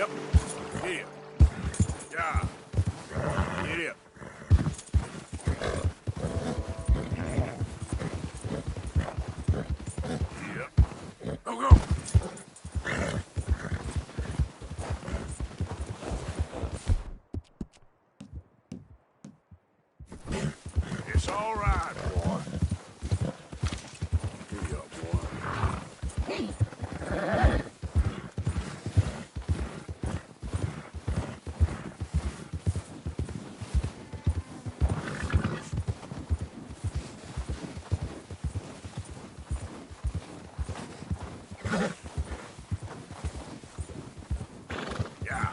Yep. Here. Yeah. Here. Yep. Go, go. It's all right, boy. Here, boy. Yeah.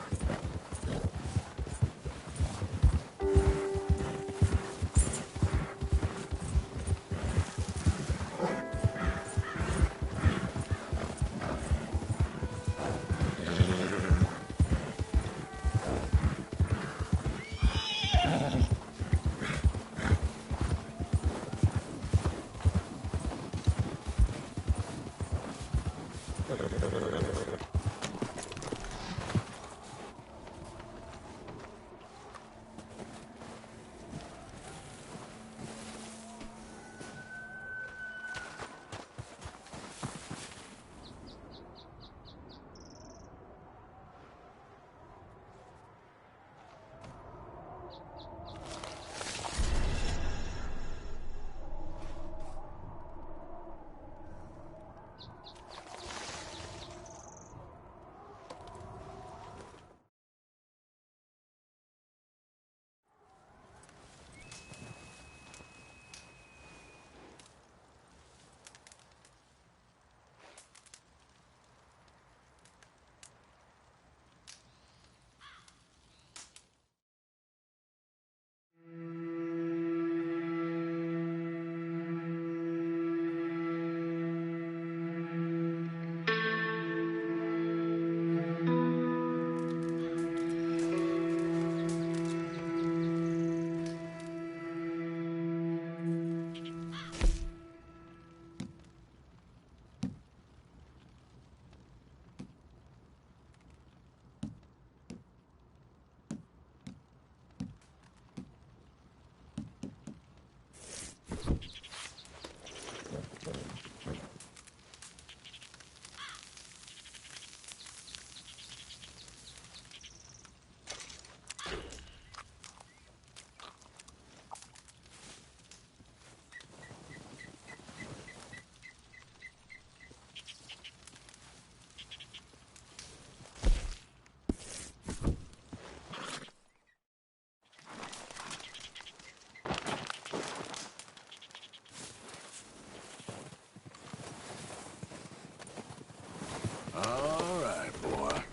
All right, boy.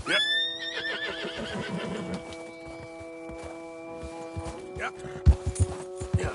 Yep. Yep. Yeah.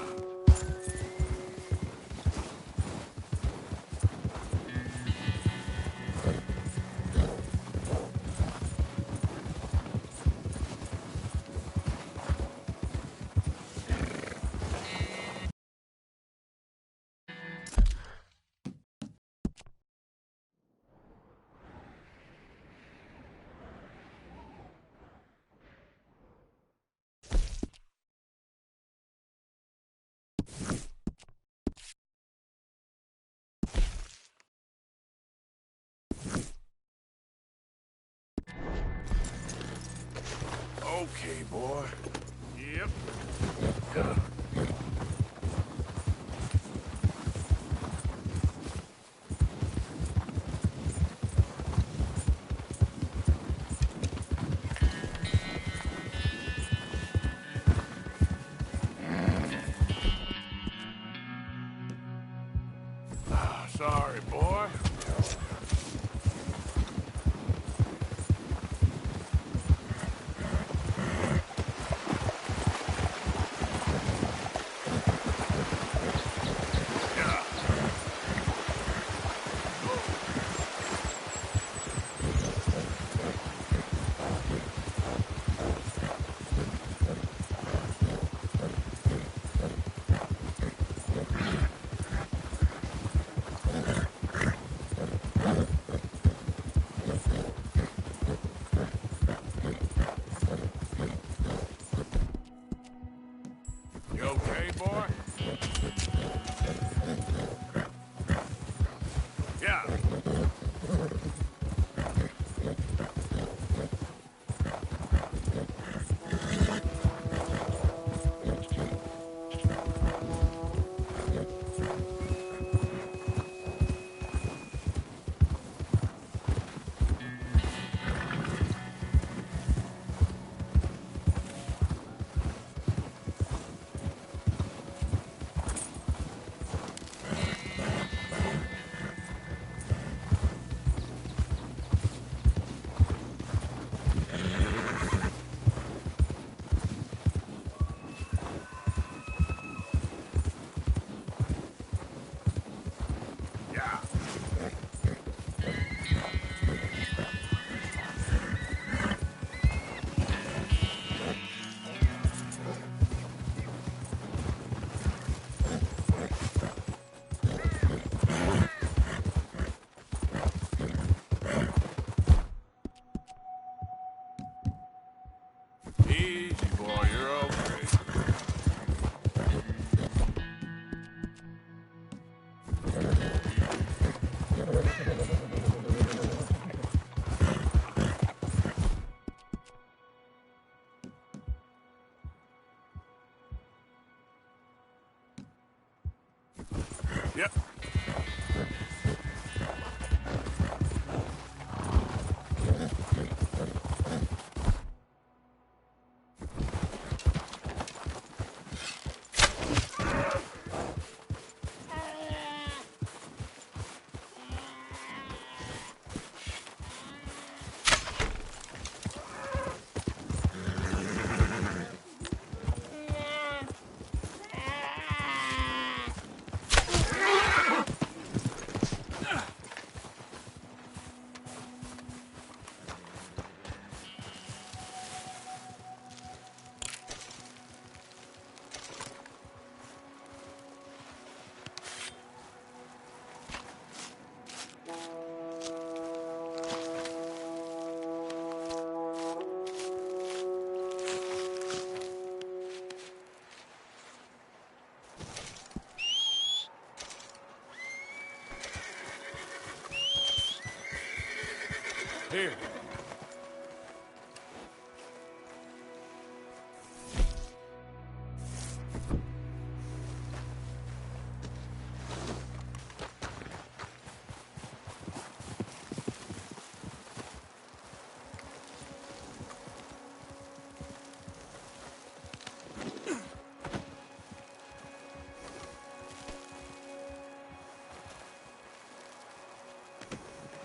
Okay, boy. Yep. Yeah. You okay, boy? Yeah. Yeah. Easy, boy. You're okay. Yep. Here.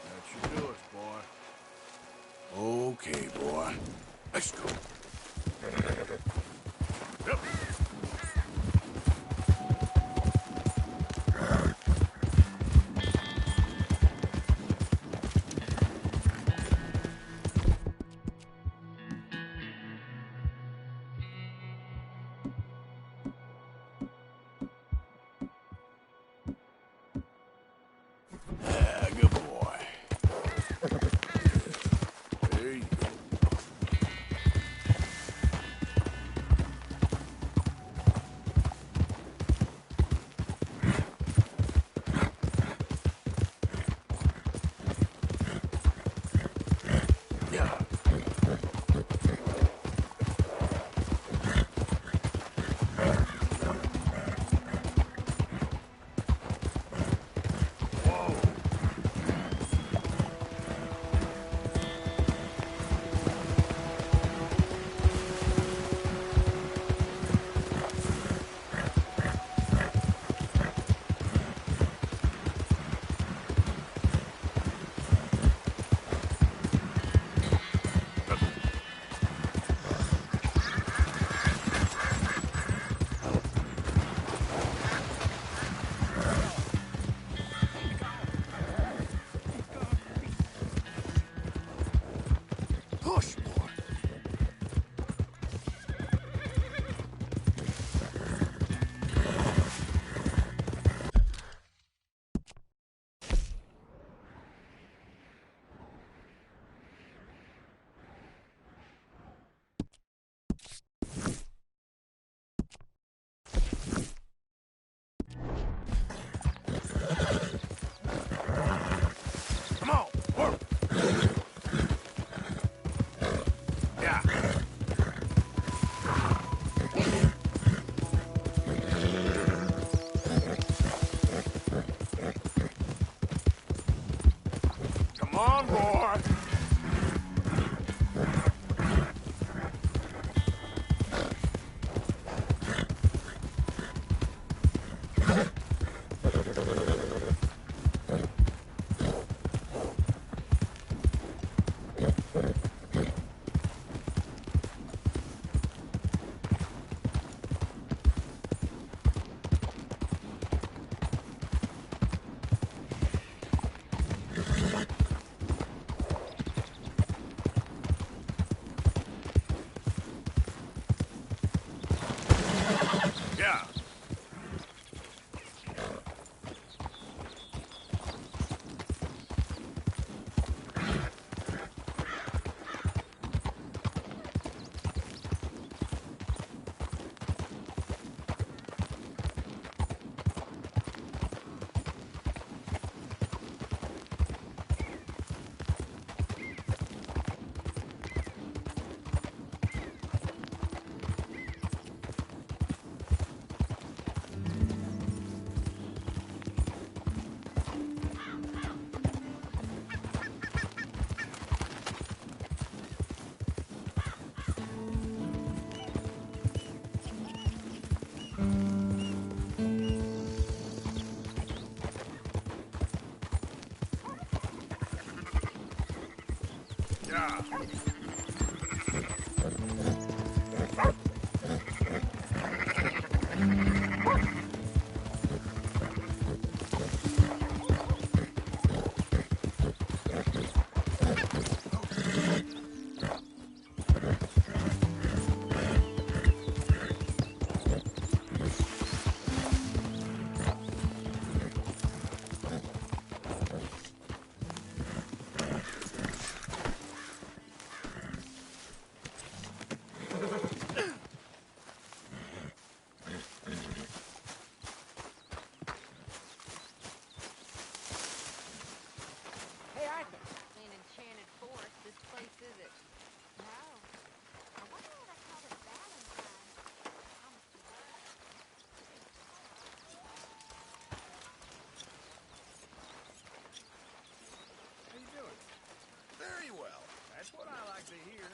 That should do it, boy. on, boy. Yeah. Yeah. Hey, Arthur. An enchanted forest. This place is it? No. I wonder what I called it Valentine. How you doing? Very well. That's what I like to hear.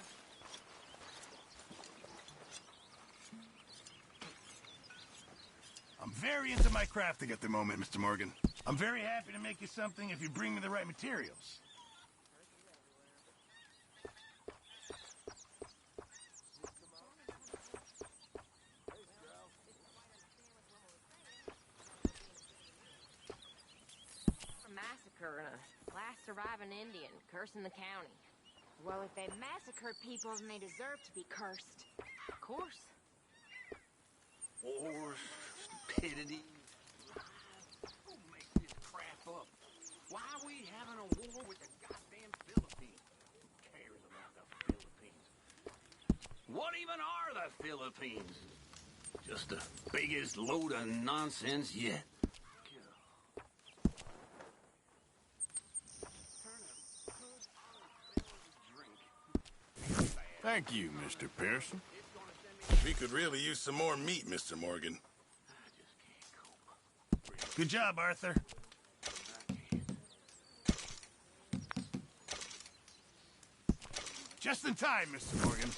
I'm very into my crafting at the moment, Mr. Morgan. I'm very happy to make you something if you bring me the right materials. A massacre and a last surviving Indian cursing the county. Well, if they massacred people, then they deserve to be cursed. Of course. War, stupidity. Who makes this crap up? Why are we having a war with the goddamn Philippines? Who cares about the Philippines? What even are the Philippines? Just the biggest load of nonsense yet. Thank you, Mr. Pearson. We could really use some more meat, Mr. Morgan. Good job, Arthur. Just in time, Mr. Morgan.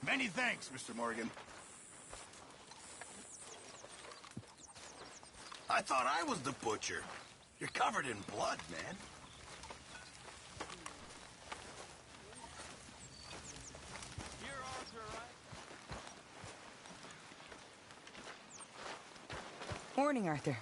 Many thanks, Mr. Morgan. I thought I was the butcher. You're covered in blood, man. Morning, Arthur.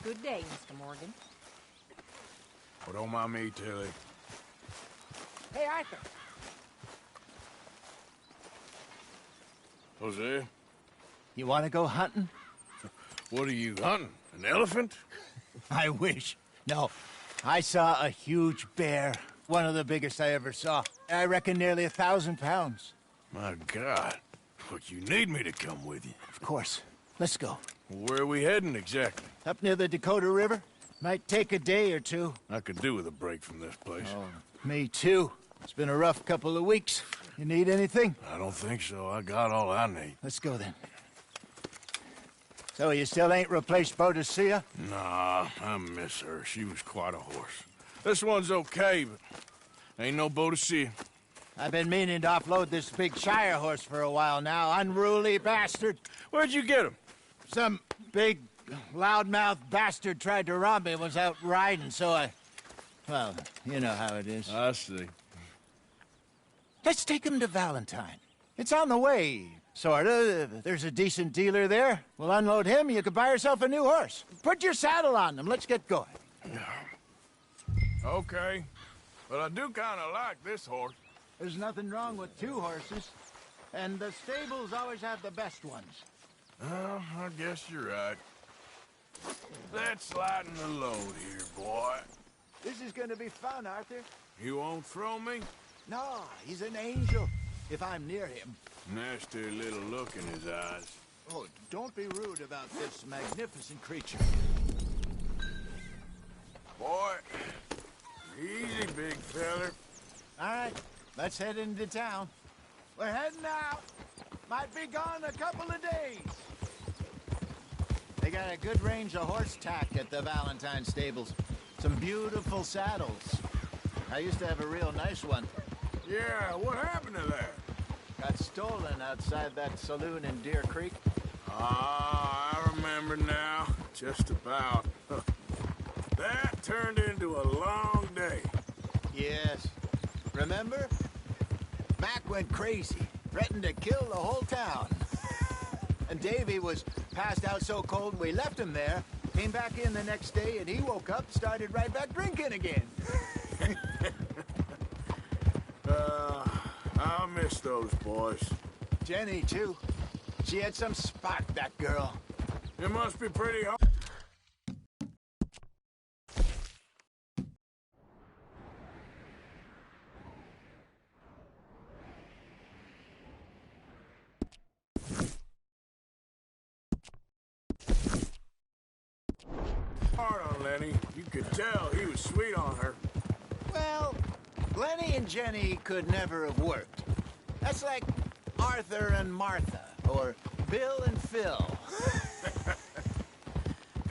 Good day, Mr. Morgan. Well, don't mind me, Tilly. Hey, Arthur. Jose, You want to go hunting? what are you hunting? An elephant? I wish. No. I saw a huge bear. One of the biggest I ever saw. I reckon nearly 1,000 pounds. My God. But you need me to come with you. Of course. Let's go. Where are we heading exactly? Up near the Dakota River. Might take a day or two. I could do with a break from this place. Oh, me too. It's been a rough couple of weeks. You need anything? I don't think so. I got all I need. Let's go then. So you still ain't replaced Boadicea? Nah, I miss her. She was quite a horse. This one's okay, but ain't no Boadicea. I've been meaning to offload this big Shire horse for a while now. Unruly bastard. Where'd you get him? Some big, loudmouth bastard tried to rob me and was out riding, so I... Well, you know how it is. I see. Let's take him to Valentine. It's on the way, sorta. There's a decent dealer there. We'll unload him, you could buy yourself a new horse. Put your saddle on them, let's get going. Okay. But I do kind of like this horse. There's nothing wrong with two horses. And the stables always have the best ones. Well, I guess you're right. Let's lighten the load here, boy. This is gonna be fun, Arthur. You won't throw me? No, he's an angel. If I'm near him. Nasty little look in his eyes. Oh, don't be rude about this magnificent creature. Boy, easy, big feller. All right, let's head into town. We're heading out. Might be gone a couple of days. They got a good range of horse tack at the Valentine stables. Some beautiful saddles. I used to have a real nice one. Yeah, what happened to that? Got stolen outside that saloon in Deer Creek. Ah, I remember now. Just about. That turned into a long day. Yes. Remember? Mac went crazy, threatened to kill the whole town. And Davy was passed out so cold we left him there, came back in the next day, and he woke up, started right back drinking again. I miss those boys. Jenny, too. She had some spark, that girl. It must be pretty hard. Hard on Lenny. You could tell he was sweet on her. Well, Lenny and Jenny could never have worked. That's like Arthur and Martha, or Bill and Phil.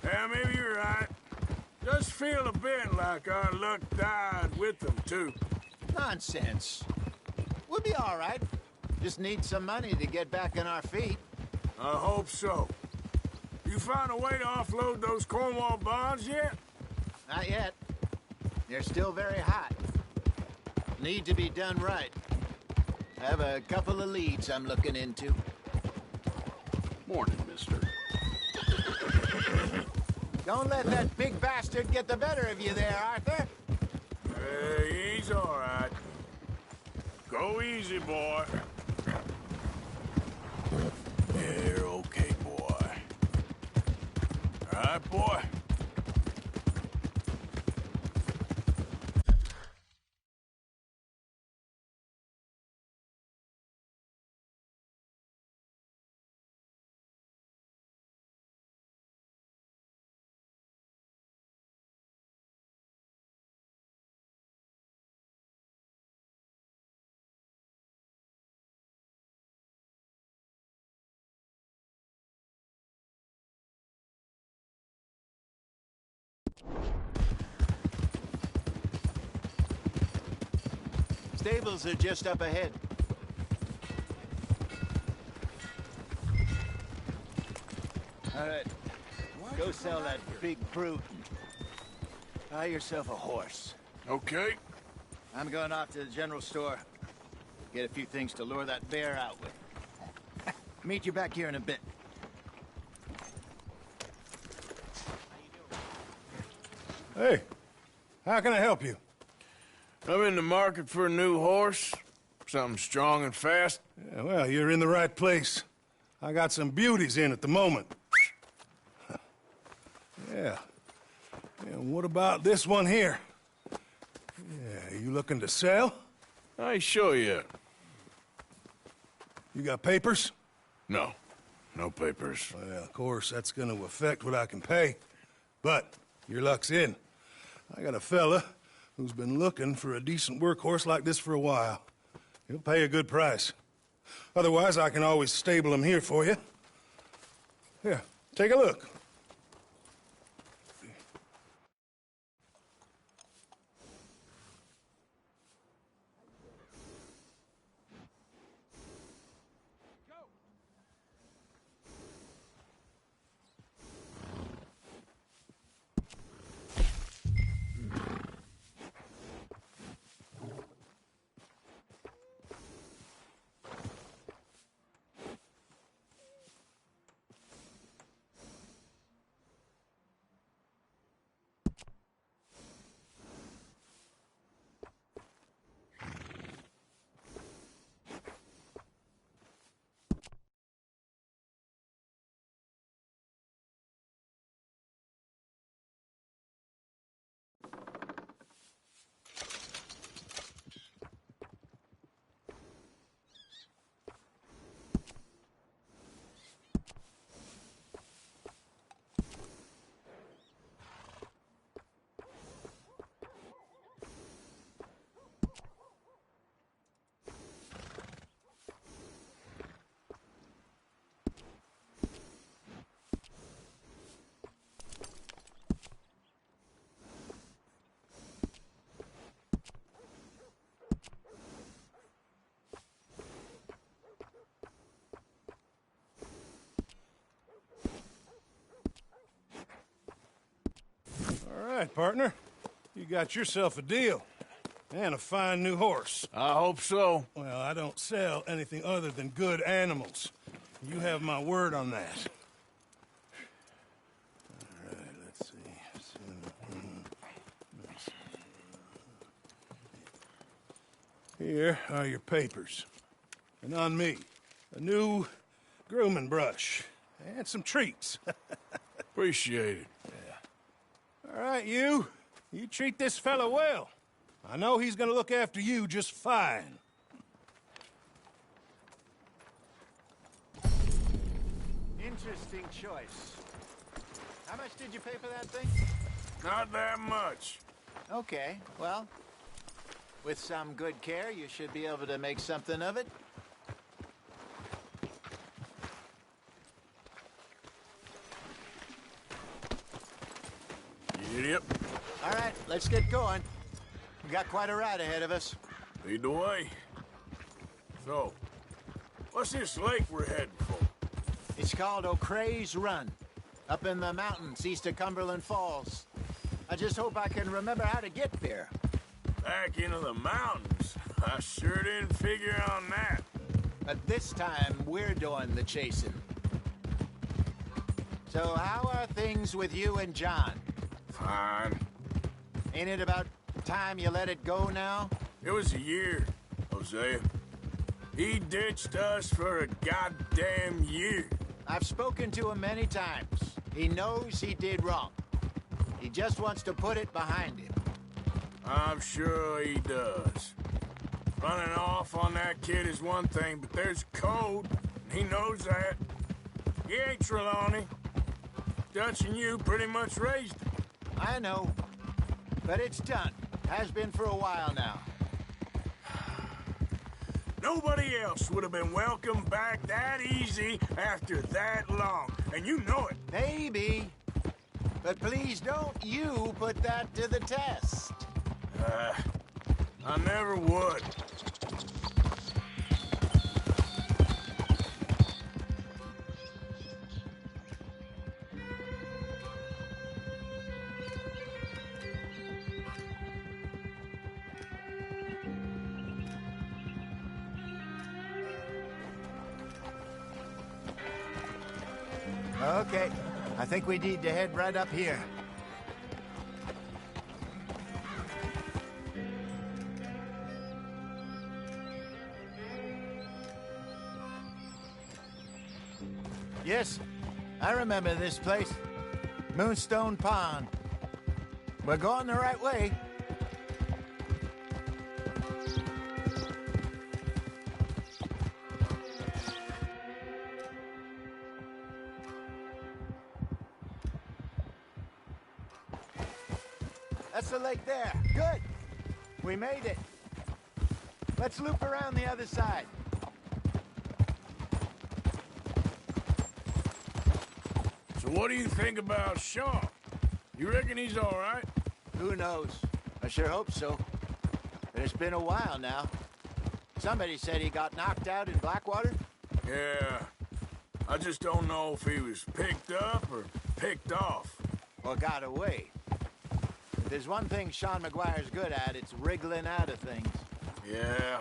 Yeah, maybe you're right. Just feel a bit like our luck died with them, too. Nonsense. We'll be all right. Just need some money to get back on our feet. I hope so. You found a way to offload those Cornwall bonds yet? Not yet. They're still very hot. Need to be done right. I have a couple of leads I'm looking into. Morning, mister. Don't let that big bastard get the better of you there, Arthur. Hey, he's all right. Go easy, boy. Yeah, you're okay, boy. All right, boy. Stables are just up ahead. All right, go sell that big brute. Buy yourself a horse. Okay. I'm going off to the general store. Get a few things to lure that bear out with. Meet you back here in a bit. Hey, how can I help you? I'm in the market for a new horse. Something strong and fast. Yeah, well, you're in the right place. I got some beauties in at the moment. Yeah. And what about this one here? Yeah, you looking to sell? I ain't sure yet. You got papers? No. No papers. Well, of course, that's gonna affect what I can pay. But your luck's in. I got a fella who's been looking for a decent workhorse like this for a while. He'll pay a good price. Otherwise, I can always stable him here for you. Here, take a look. All right, partner. You got yourself a deal. And a fine new horse. I hope so. Well, I don't sell anything other than good animals. You have my word on that. All right, let's see. Here are your papers. And on me, a new grooming brush. And some treats. Appreciate it. All right, you treat this fella well. I know he's gonna look after you just fine. Interesting choice. How much did you pay for that thing? Not that much. Okay, well, with some good care, you should be able to make something of it. Yep. All right, let's get going. We got quite a ride ahead of us. Lead the way. So, what's this lake we're heading for? It's called O'Creagh's Run, up in the mountains east of Cumberland Falls. I just hope I can remember how to get there. Back into the mountains? I sure didn't figure on that. But this time, we're doing the chasing. So how are things with you and John? Fine. Ain't it about time you let it go now? It was a year, Hosea. He ditched us for a goddamn year. I've spoken to him many times. He knows he did wrong. He just wants to put it behind him. I'm sure he does. Running off on that kid is one thing, but there's code. He knows that. He ain't Trelawney. Dutch and you pretty much raised him. I know. But it's done. Has been for a while now. Nobody else would have been welcomed back that easy after that long. And you know it. Maybe. But please don't you put that to the test. I never would. Okay. I think we need to head right up here. Yes, I remember this place. Moonstone Pond. We're going the right way. That's the lake there. Good. We made it. Let's loop around the other side. So what do you think about Sean? You reckon he's all right? Who knows? I sure hope so. But it's been a while now. Somebody said he got knocked out in Blackwater? Yeah. I just don't know if he was picked up or picked off. Or got away. If there's one thing Sean McGuire's good at, it's wriggling out of things. Yeah.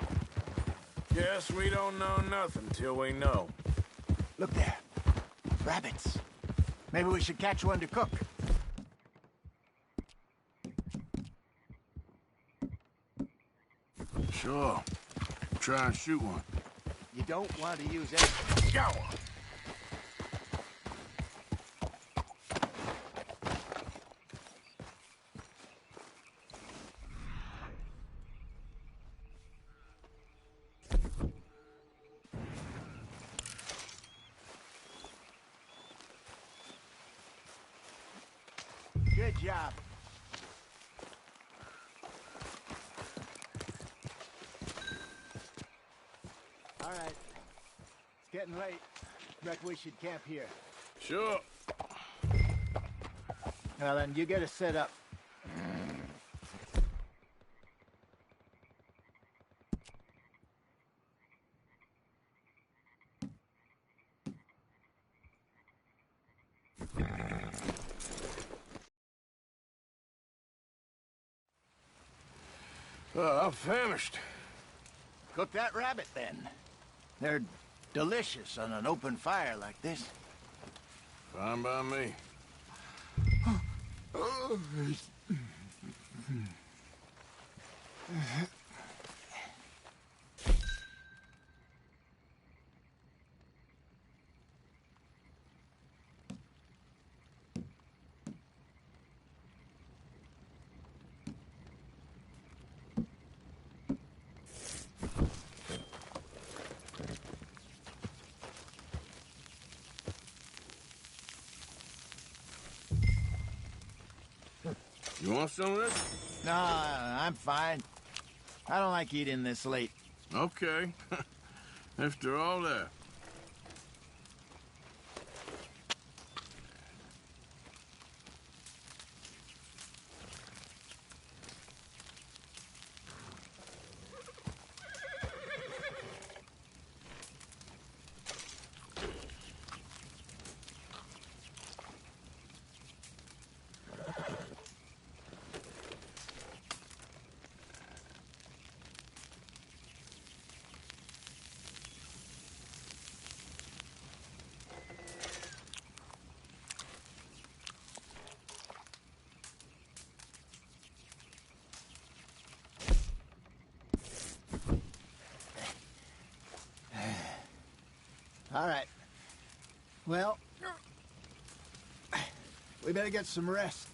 Guess we don't know nothing till we know. Look there. Rabbits. Maybe we should catch one to cook. Sure. Try and shoot one. You don't want to use it. Got one. Good job. All right. It's getting late. Reckon we should camp here. Sure. Well, then, you get us set up. I'm famished. Cook that rabbit, then. They're delicious on an open fire like this. Fine by me. You want some of this? No, I'm fine. I don't like eating this late. Okay. After all that. All right. Well, we better get some rest.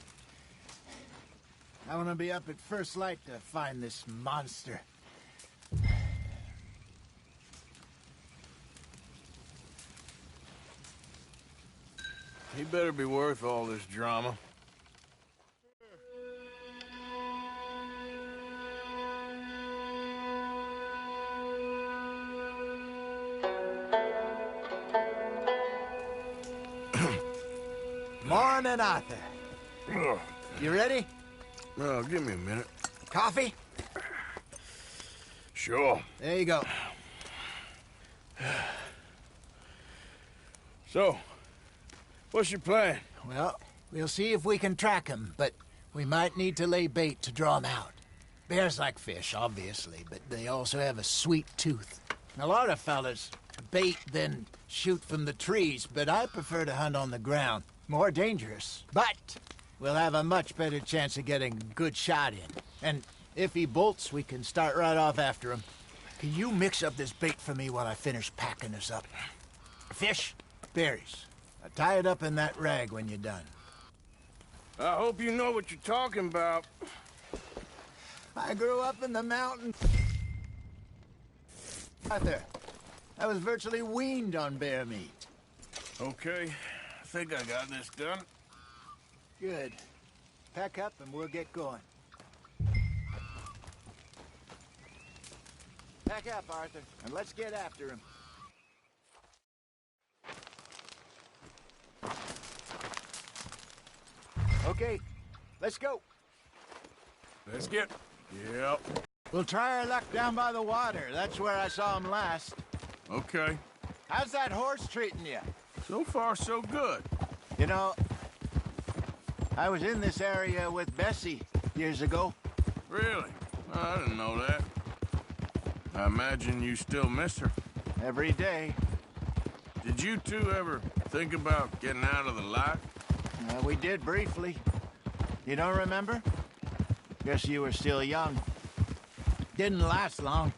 I want to be up at first light to find this monster. He better be worth all this drama. Morning, Arthur. You ready? Well, give me a minute. Coffee? Sure. There you go. So, what's your plan? Well, we'll see if we can track him, but we might need to lay bait to draw him out. Bears like fish, obviously, but they also have a sweet tooth. A lot of fellas bait, then shoot from the trees, but I prefer to hunt on the ground. More dangerous. But we'll have a much better chance of getting a good shot in. And if he bolts, we can start right off after him. Can you mix up this bait for me while I finish packing this up? Fish? Berries. Tie it up in that rag when you're done. I hope you know what you're talking about. I grew up in the mountains. Arthur, I was virtually weaned on bear meat. Okay, I think I got this done. Good. Pack up and we'll get going. Pack up, Arthur, and let's get after him. Okay, let's go. Let's get... Yep. We'll try our luck down by the water. That's where I saw him last. Okay. How's that horse treating you? So far, so good. You know, I was in this area with Bessie years ago. Really? I didn't know that. I imagine you still miss her. Every day. Did you two ever think about getting out of the light? We did briefly. You don't remember? Guess you were still young. Didn't last long.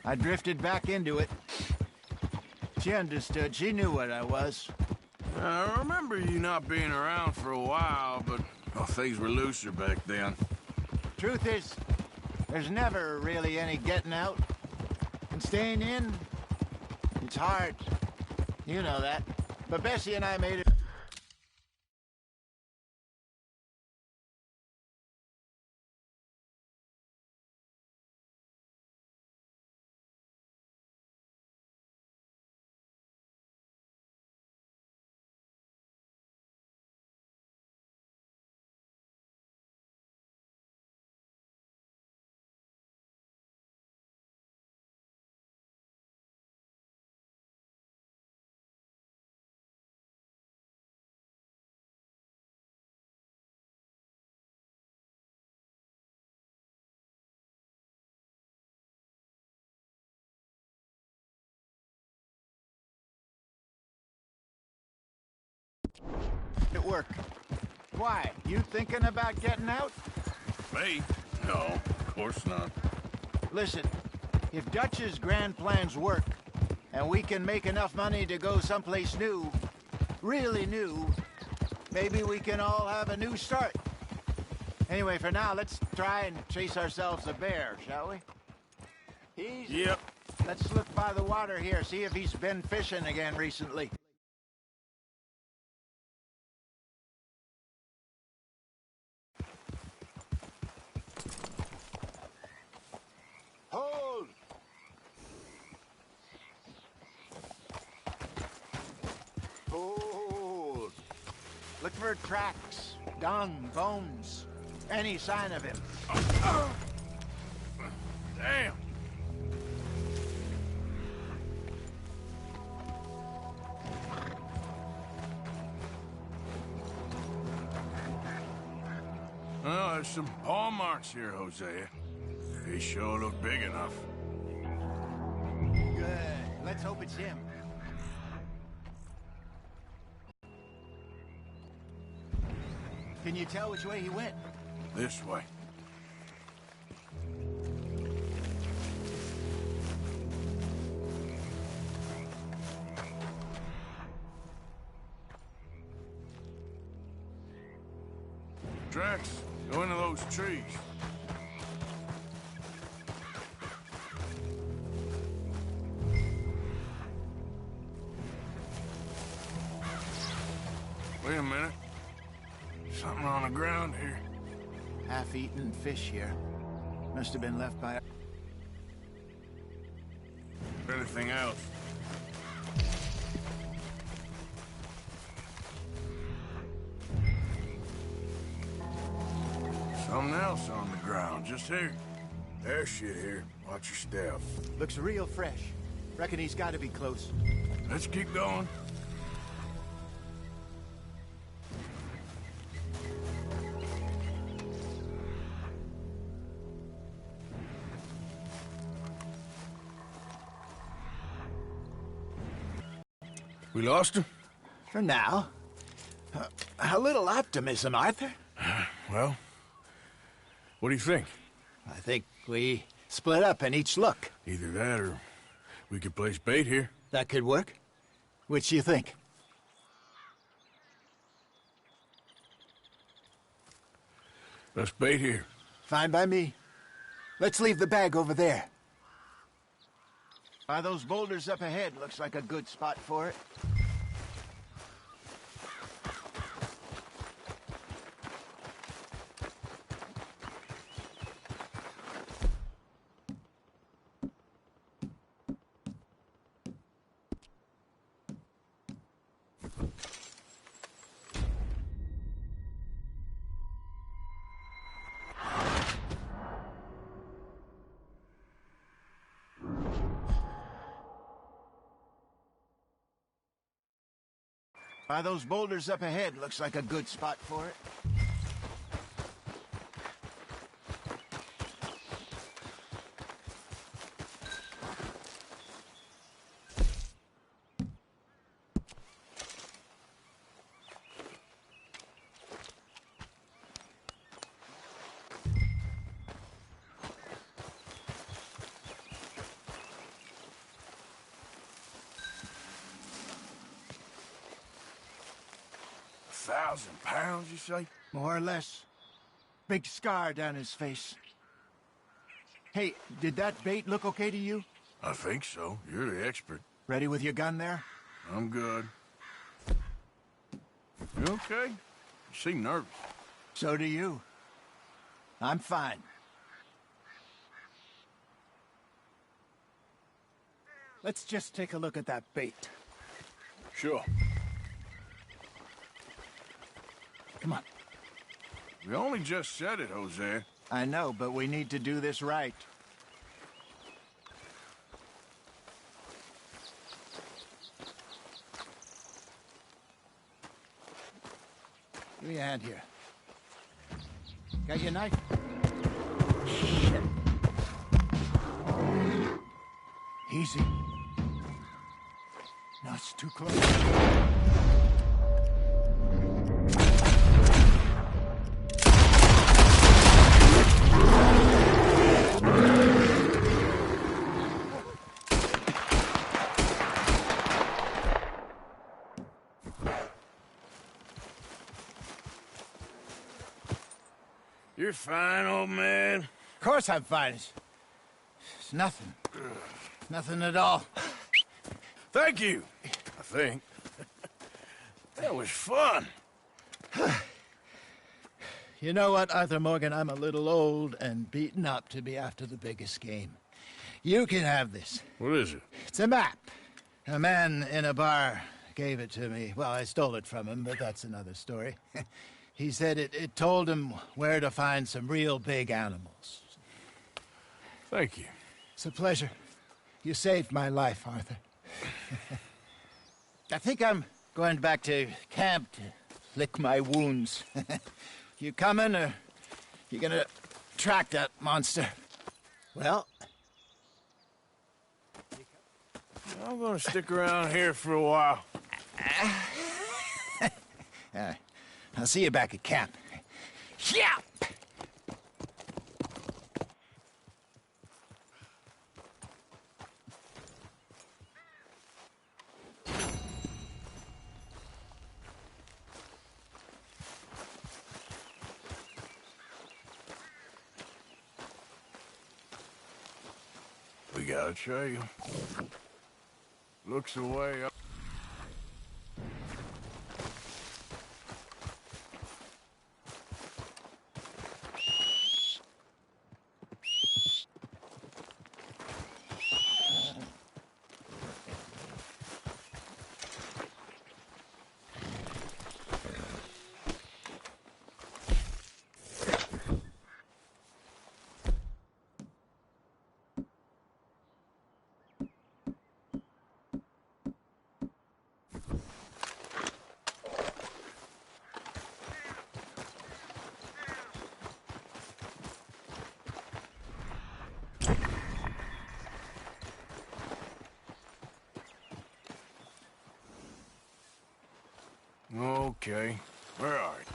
I drifted back into it. She understood. She knew what I was. I remember you not being around for a while, but well, things were looser back then. Truth is, there's never really any getting out. And staying in, it's hard. You know that. But Bessie and I made it. At work. Why? You thinking about getting out? Me? No, of course not. Listen, if Dutch's grand plans work, and we can make enough money to go someplace new, really new, maybe we can all have a new start. Anyway, for now, let's try and chase ourselves a bear, shall we? Easy. Yep. Let's look by the water here, see if he's been fishing again recently. Hold! Hold! Look for tracks, dung, bones, any sign of him. Damn. Well, there's some paw marks here, Hosea. They sure look big enough. Good. Let's hope it's him. Can you tell which way he went? This way. Tracks. Go into those trees. Wait a minute. Something on the ground here. Half-eaten fish here. Must have been left by... Anything else? Something else on the ground, just here. There's shit here. Watch your step. Looks real fresh. Reckon he's got to be close. Let's keep going. We lost him? For now. A little optimism, Arthur. Well, what do you think? I think we split up and each look. Either that or we could place bait here. That could work. Which do you think? Let's bait here. Fine by me. Let's leave the bag over there. By those boulders up ahead, looks like a good spot for it. By those boulders up ahead, looks like a good spot for it. £1,000, you say? More or less. Big scar down his face. Hey, did that bait look okay to you? I think so. You're the expert. Ready with your gun there? I'm good. You okay? You seem nervous. So do you. I'm fine. Let's just take a look at that bait. Sure. Come on. We only just said it, Jose. I know, but we need to do this right. Give me a hand here. Got your knife? Shit. Easy. No, it's too close. You're fine, old man. Of course I'm fine. It's nothing. Nothing at all. Thank you, I think. That was fun. You know what, Arthur Morgan? I'm a little old and beaten up to be after the biggest game. You can have this. What is it? It's a map. A man in a bar gave it to me. Well, I stole it from him, but that's another story. He said it told him where to find some real big animals. Thank you. It's a pleasure. You saved my life, Arthur. I think I'm going back to camp to lick my wounds. You coming, or you gonna track that monster? Well... I'm gonna stick around here for a while. I'll see you back at camp. Yeah! We got a trail. Looks the way up. Okay, where are you?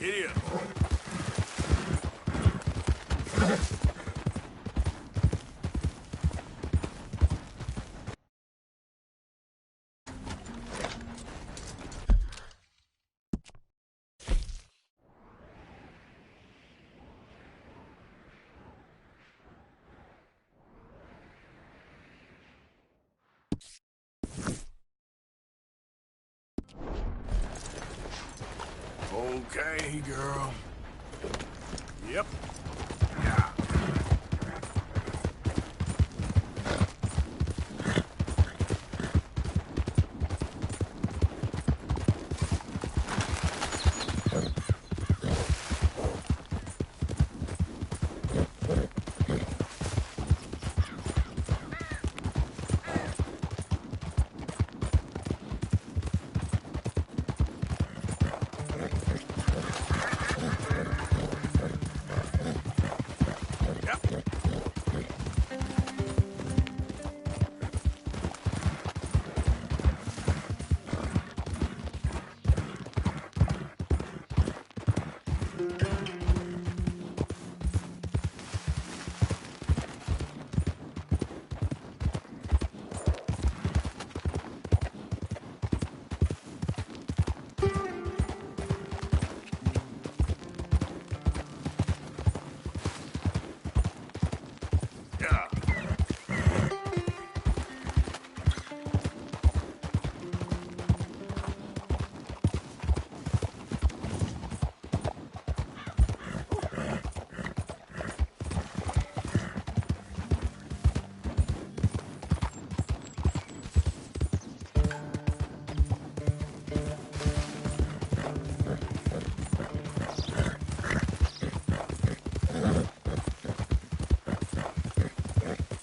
Giddy up. Okay, girl. Yep. Yeah. Yeah.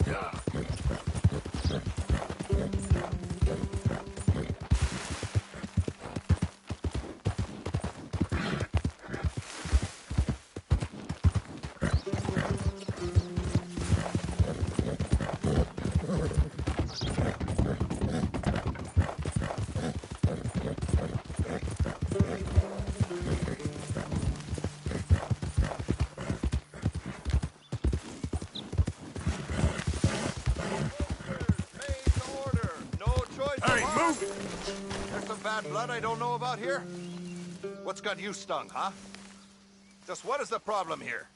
Yeah. Hey, move it! There's some bad blood I don't know about here. What's got you stung, huh? Just what is the problem here?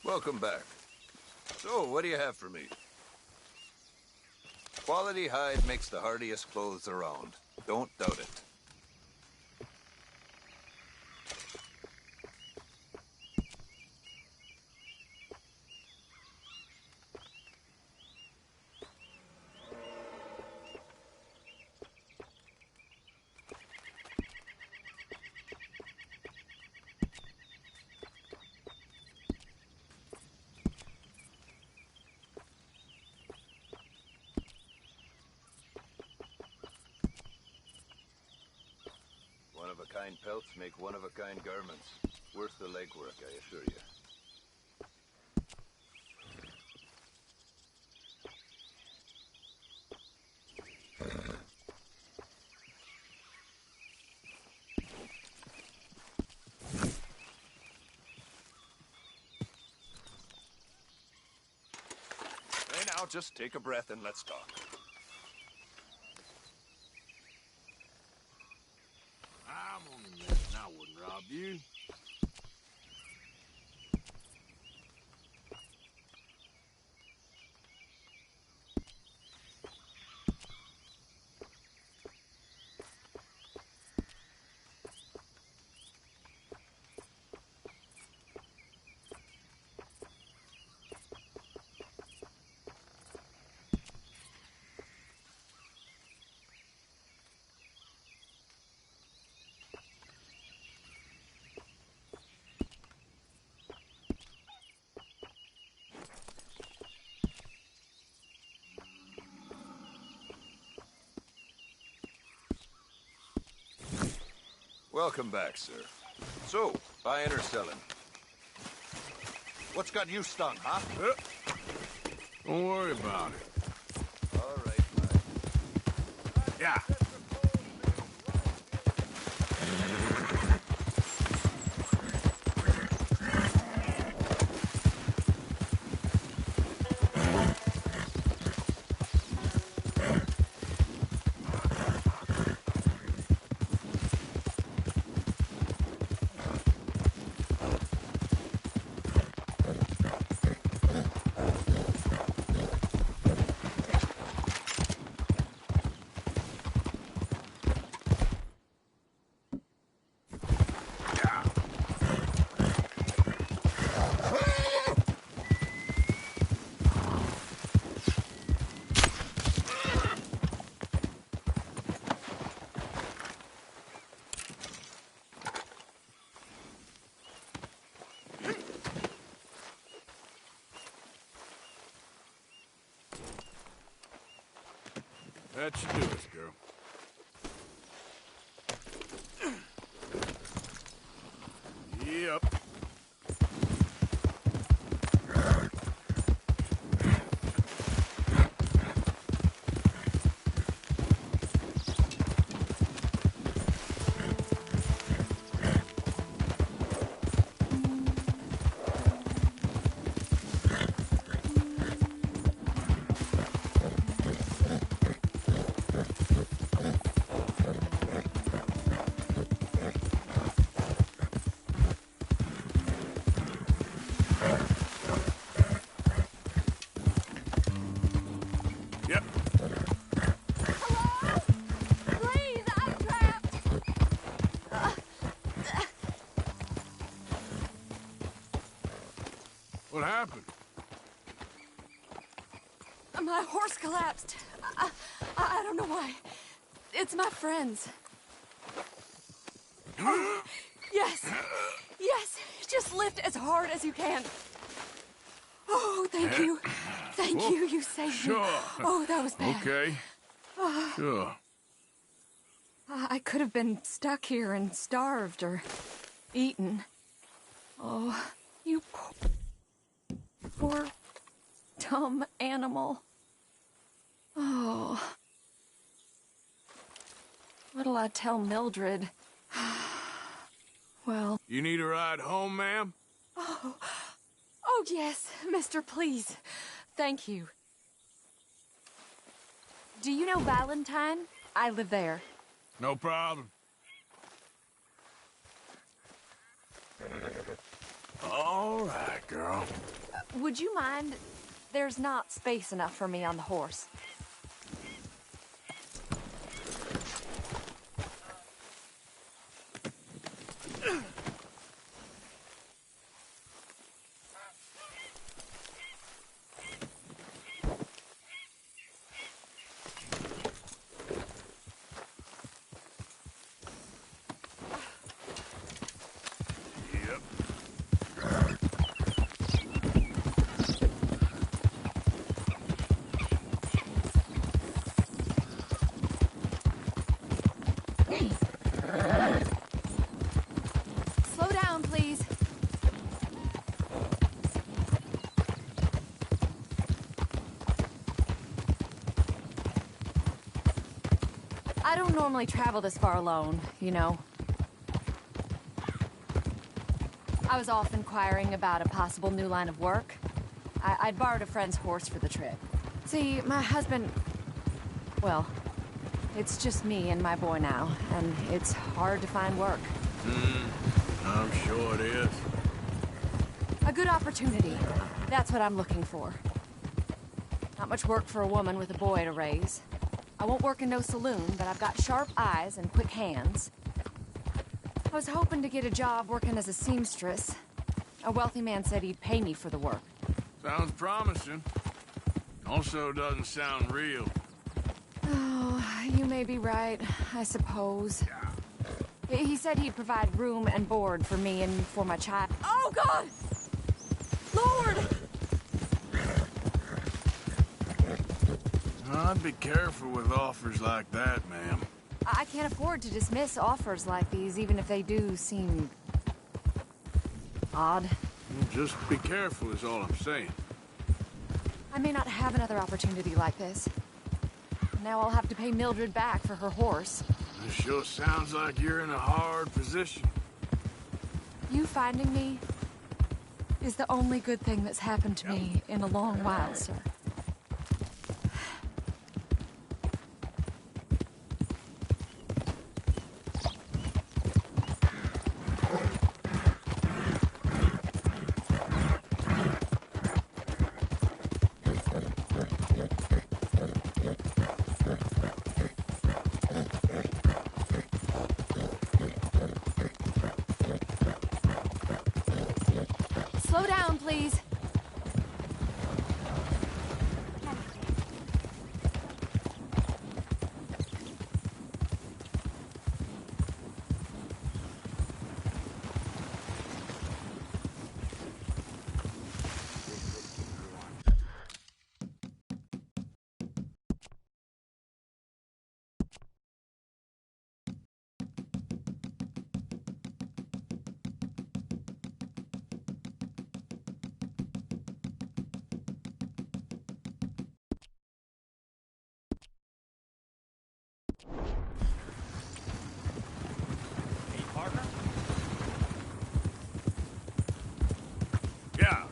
Welcome back. So, what do you have for me? Quality hide makes the hardiest clothes around. Don't doubt it. One-of-a-kind pelts make one-of-a-kind garments. Worth the legwork, I assure you. Hey, now, just take a breath and let's talk. I'm only messing. I wouldn't rob you. Welcome back, sir. So, buying or selling? What's got you stung, huh? Don't worry about it. All right, bud. Yeah. That should do us, girl. Yep. Yep. Hello? Please, I'm trapped. What happened? My horse collapsed. I don't know why. It's my friends. Oh, yes. Yes. Just lift as hard as you can. Oh, thank you. Thank you. You saved Sure. me. Oh, that was bad. Okay. Sure. I could have been stuck here and starved or eaten. Oh, you poor dumb animal. Oh. What'll I tell Mildred? Well... You need a ride home, ma'am? Oh, yes, mister, please. Thank you. Do you know Valentine? I live there. No problem. All right, girl. Would you mind? There's not space enough for me on the horse. Slow down, please. I don't normally travel this far alone, you know. I was off inquiring about a possible new line of work. I'd borrowed a friend's horse for the trip. See, my husband... Well, it's just me and my boy now, and it's hard to find work. I'm sure it is. A good opportunity. That's what I'm looking for. Not much work for a woman with a boy to raise. I won't work in no saloon, but I've got sharp eyes and quick hands. I was hoping to get a job working as a seamstress. A wealthy man said he'd pay me for the work. Sounds promising. Also doesn't sound real. Oh, you may be right, I suppose. He said he'd provide room and board for me and for my child. Oh, God! Lord! I'd be careful with offers like that, ma'am. I can't afford to dismiss offers like these, even if they do seem... odd. Well, just be careful is all I'm saying. I may not have another opportunity like this. Now I'll have to pay Mildred back for her horse. It sure sounds like you're in a hard position. You finding me is the only good thing that's happened to me in a long while, sir. Slow down, please. Yeah.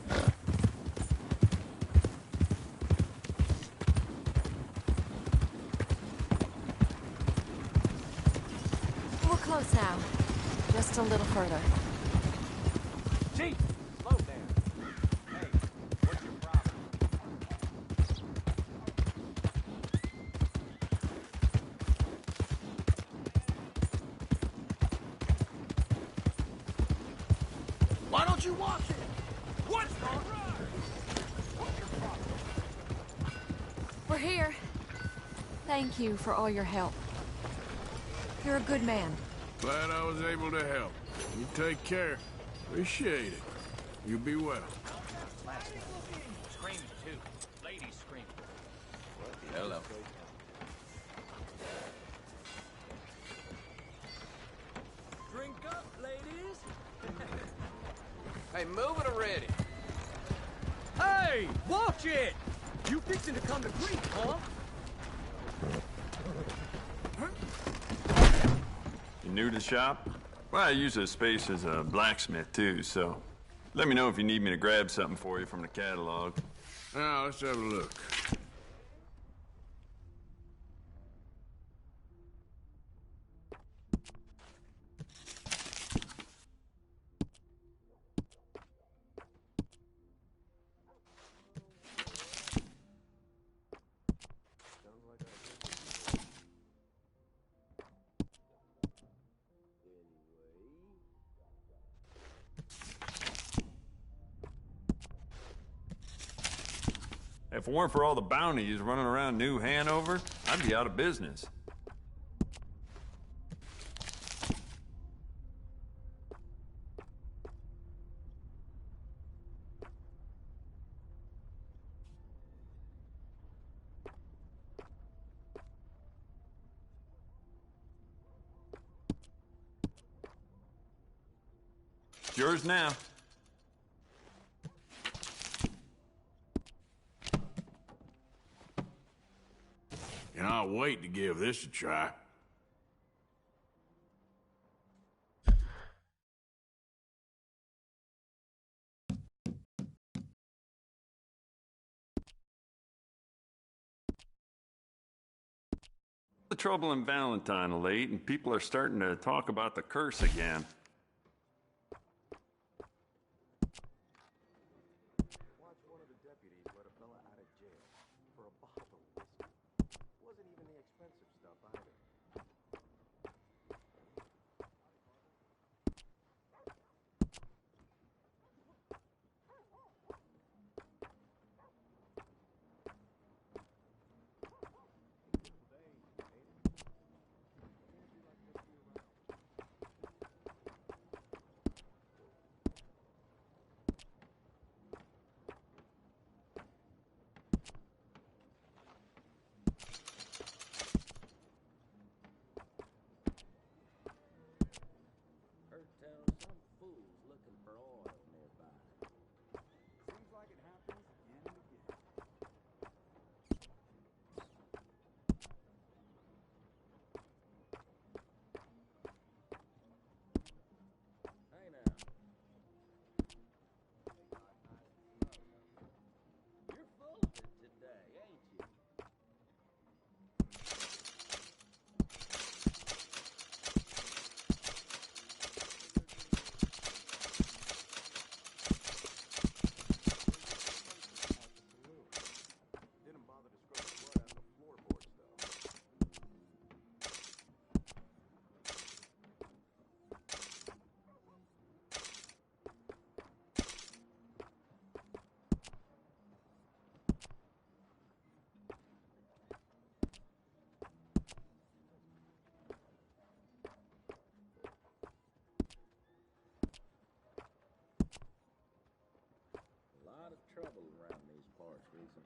We're close now. Just a little further. Chief, slow down. Hey, what's your problem? Why don't you watch it? What's wrong? What's your problem? We're here. Thank you for all your help. You're a good man. Glad I was able to help. You take care. Appreciate it. You be well. Screaming too. Ladies screaming. Hello. Drink up, ladies. Hey, move it already. Hey, watch it! You fixing to come to grief, huh? You new to the shop? Well, I use this space as a blacksmith, too, so let me know if you need me to grab something for you from the catalog. Now, let's have a look. If it weren't for all the bounties running around New Hanover, I'd be out of business. It's yours now. Cannot wait to give this a try. The trouble in Valentine of late, and people are starting to talk about the curse again. Watch one of the deputies let a fella out of jail for a bottle of whiskey. Wasn't even the expensive stuff either.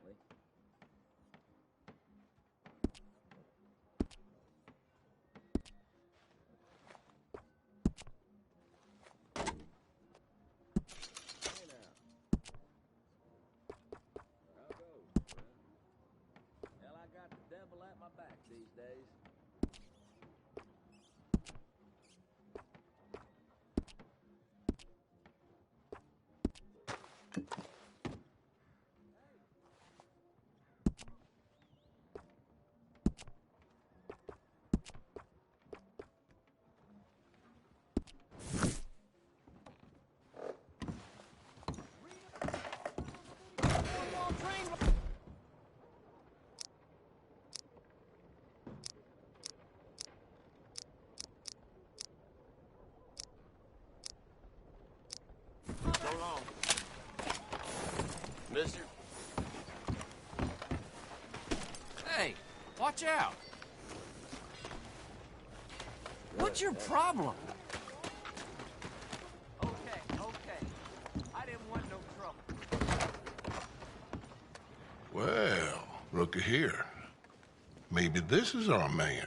apparently. Hey now. How goes, friend? Hell, I got the devil at my back these days. So long. Mister? Hey, watch out! What's your problem? Okay. I didn't want no trouble. Well, looky here. Maybe this is our man.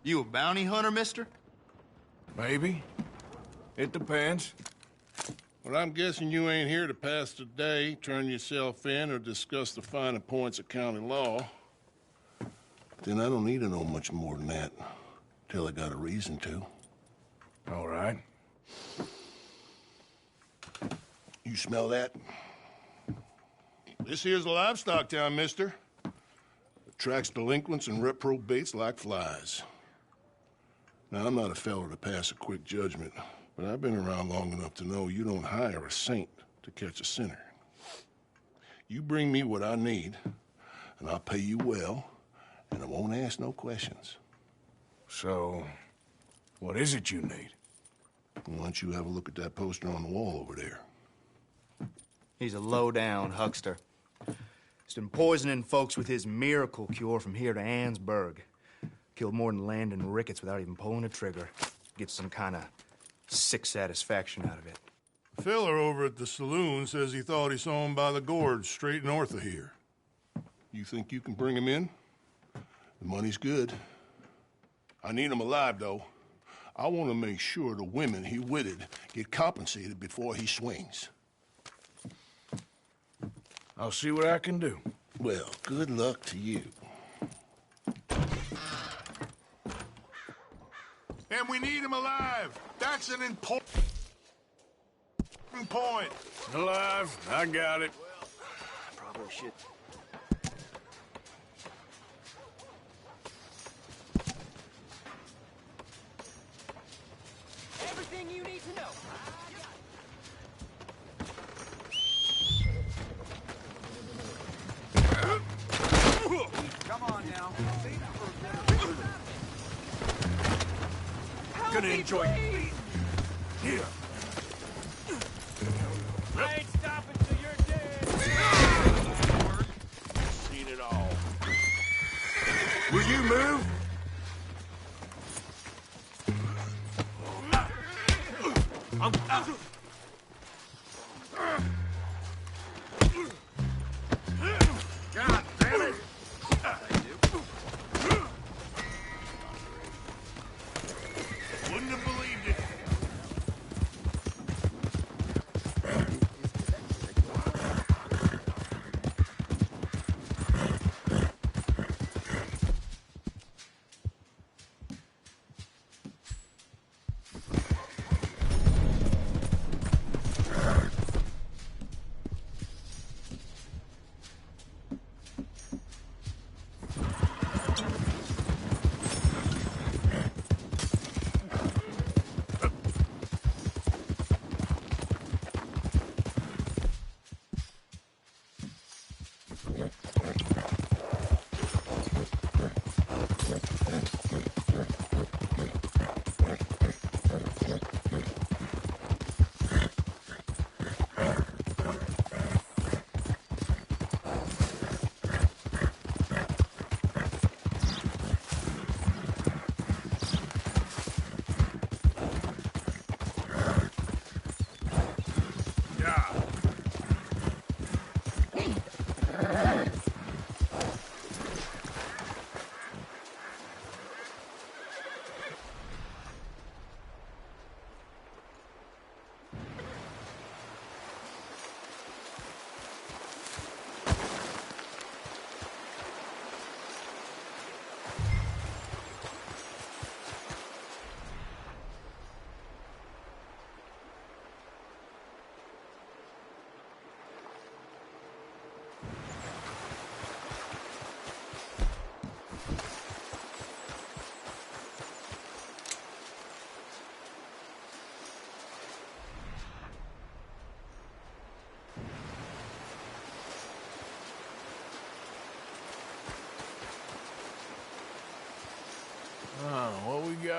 You a bounty hunter, mister? Maybe. It depends. Well, I'm guessing you ain't here to pass the day, turn yourself in, or discuss the finer points of county law. Then I don't need to know much more than that, till I got a reason to. All right. You smell that? This here's a livestock town, mister. Attracts delinquents and reprobates like flies. Now, I'm not a fellow to pass a quick judgment, but I've been around long enough to know you don't hire a saint to catch a sinner. You bring me what I need, and I'll pay you well, and I won't ask no questions. So, what is it you need? Why don't you have a look at that poster on the wall over there? He's a low-down huckster. He's been poisoning folks with his miracle cure from here to Annesburg. Killed more than Landon Ricketts without even pulling a trigger. Gets some kind of sick satisfaction out of it. The fella over at the saloon says he thought he saw him by the gorge straight north of here. You think you can bring him in? The money's good. I need him alive, though. I want to make sure the women he witted get compensated before he swings. I'll see what I can do. Well, good luck to you. And we need him alive. That's an important point. Alive, I got it. Probably should. Everything you need to know. Come on now. Gonna enjoy it. Here. I ain't stopping till you're dead. Seen it all. Will you move? God damn it! Wouldn't have believed it.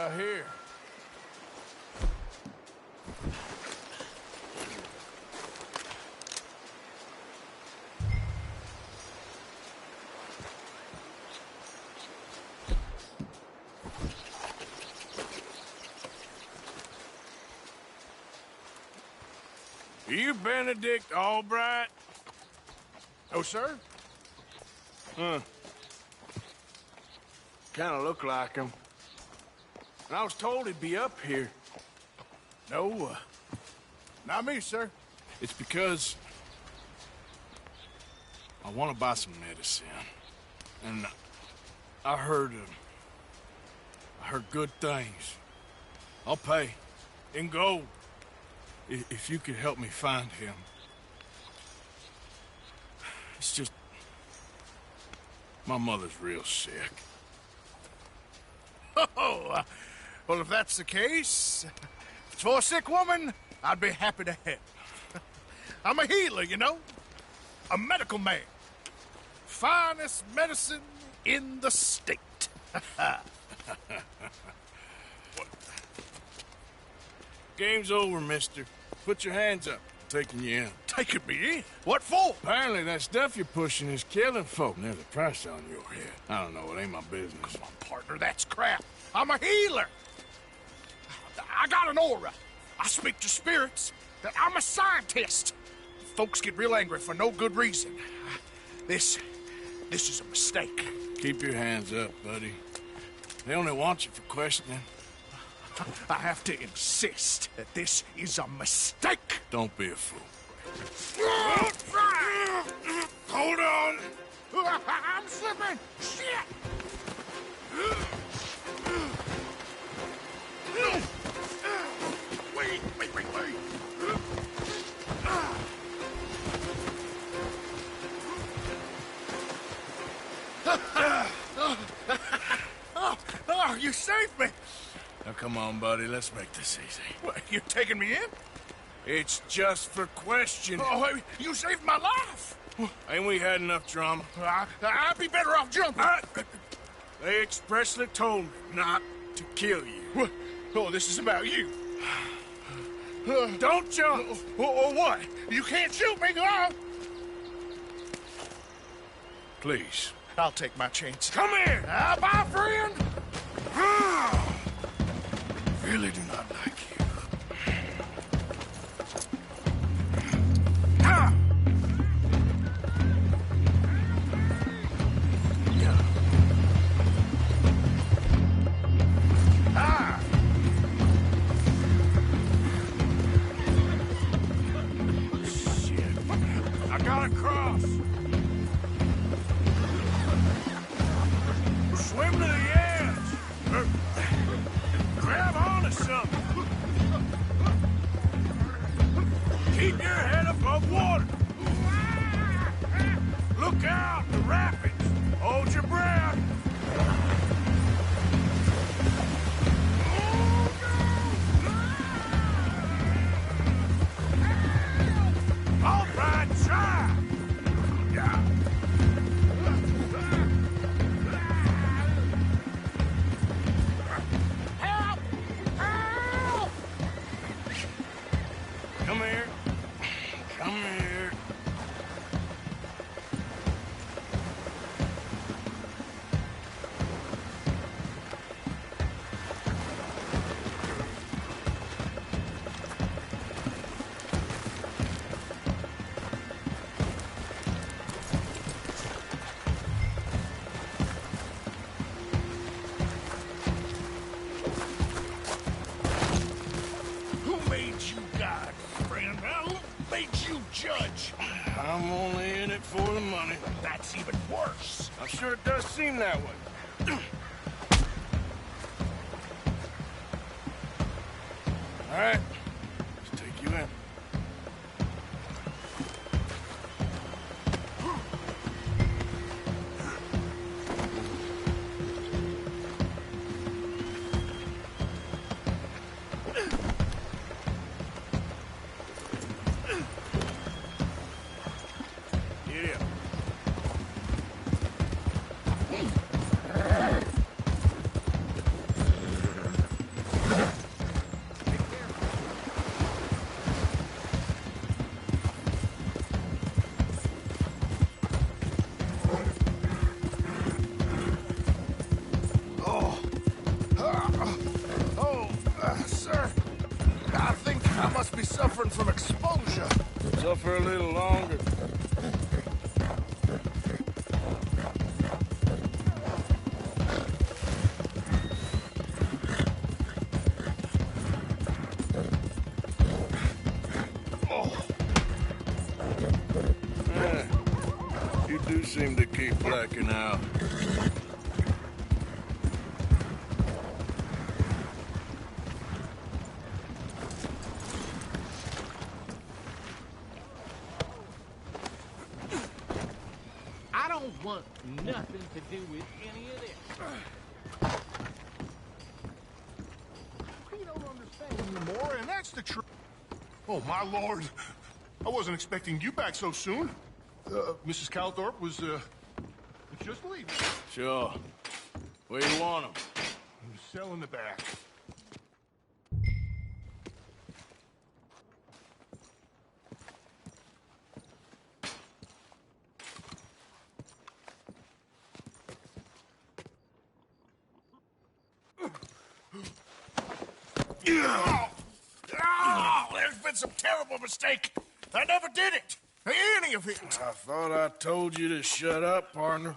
about here? Are you Benedict Albright? Oh, sir? Huh. Kinda look like him. And I was told he'd be up here. No, not me, sir. It's because I want to buy some medicine. And I heard good things. I'll pay in gold if you could help me find him. It's just my mother's real sick. Oh, well, if that's the case, if it's for a sick woman, I'd be happy to help. I'm a healer, you know? A medical man. Finest medicine in the state. Game's over, mister. Put your hands up. I'm taking you in. Taking me in? What for? Apparently that stuff you're pushing is killing folk. And there's a price on your head. I don't know. It ain't my business. Come on, partner. That's crap. I'm a healer. I got an aura. I speak to spirits. I'm a scientist. Folks get real angry for no good reason. This is a mistake. Keep your hands up, buddy. They only want you for questioning. I have to insist that this is a mistake. Don't be a fool. Hold on. I'm slipping. Shit. Wait. Oh, you saved me. Now, come on, buddy. Let's make this easy. What, you taking me in? It's just for questioning. Oh, you saved my life. Ain't we had enough drama? I'd be better off jumping. They expressly told me not to kill you. Oh, this is about you. Don't jump! Or what? You can't shoot me, girl! Please. I'll take my chance. Come here! Bye, friend! Really do not like you. Swim to the edge! Grab onto something! Keep your head above water! Look out! The rapids! Hold your breath! All right, try! Yeah. Come here. Come here. Who made you God, friend? Who made you judge? I'm only in it for the money. That's even worse. I'm sure it does seem that way. All right. Let's take you in. Yeah. be suffering from exposure. Suffer a little longer. You do seem to keep blacking out. I don't want nothing to do with any of this. We don't understand anymore, and that's the truth. Oh, my lord. I wasn't expecting you back so soon. Mrs. Calthorpe was just leaving. Sure. Where you want him? Cell in the back. Oh, there's been some terrible mistake. I never did it. Any of it. I thought I told you to shut up, partner.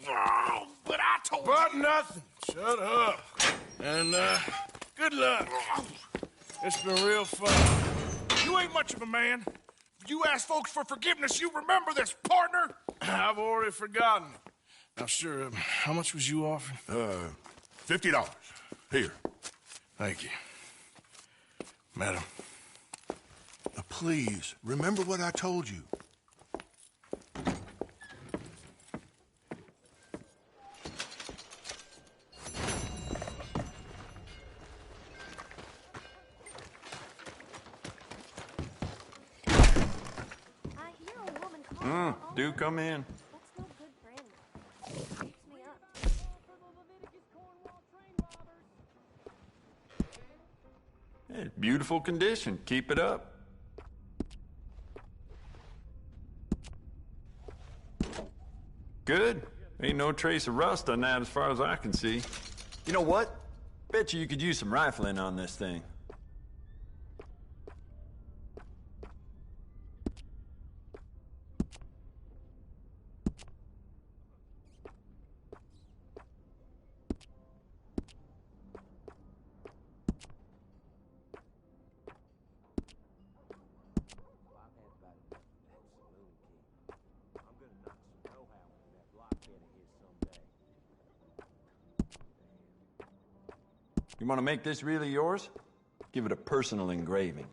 Oh, but I told But you. nothing. Shut up. And, good luck. It's been real fun. You ain't much of a man. You ask folks for forgiveness, you remember this, partner. I've already forgotten. Now, sure, how much was you offering? $50. Here. Thank you. Madam. Please, remember what I told you. I hear a woman calling. Do come in. That's no good for anyone. Keeps me up. Hey, beautiful condition. Keep it up. Good. Ain't no trace of rust on that as far as I can see. You know what? Bet you could use some rifling on this thing. You want to make this really yours? Give it a personal engraving.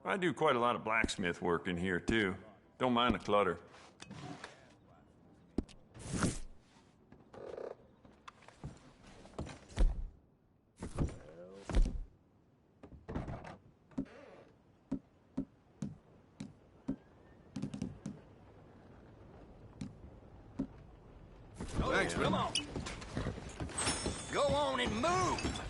I do quite a lot of blacksmith work in here, too. Don't mind the clutter. Thanks, man. Come on. Go on and move.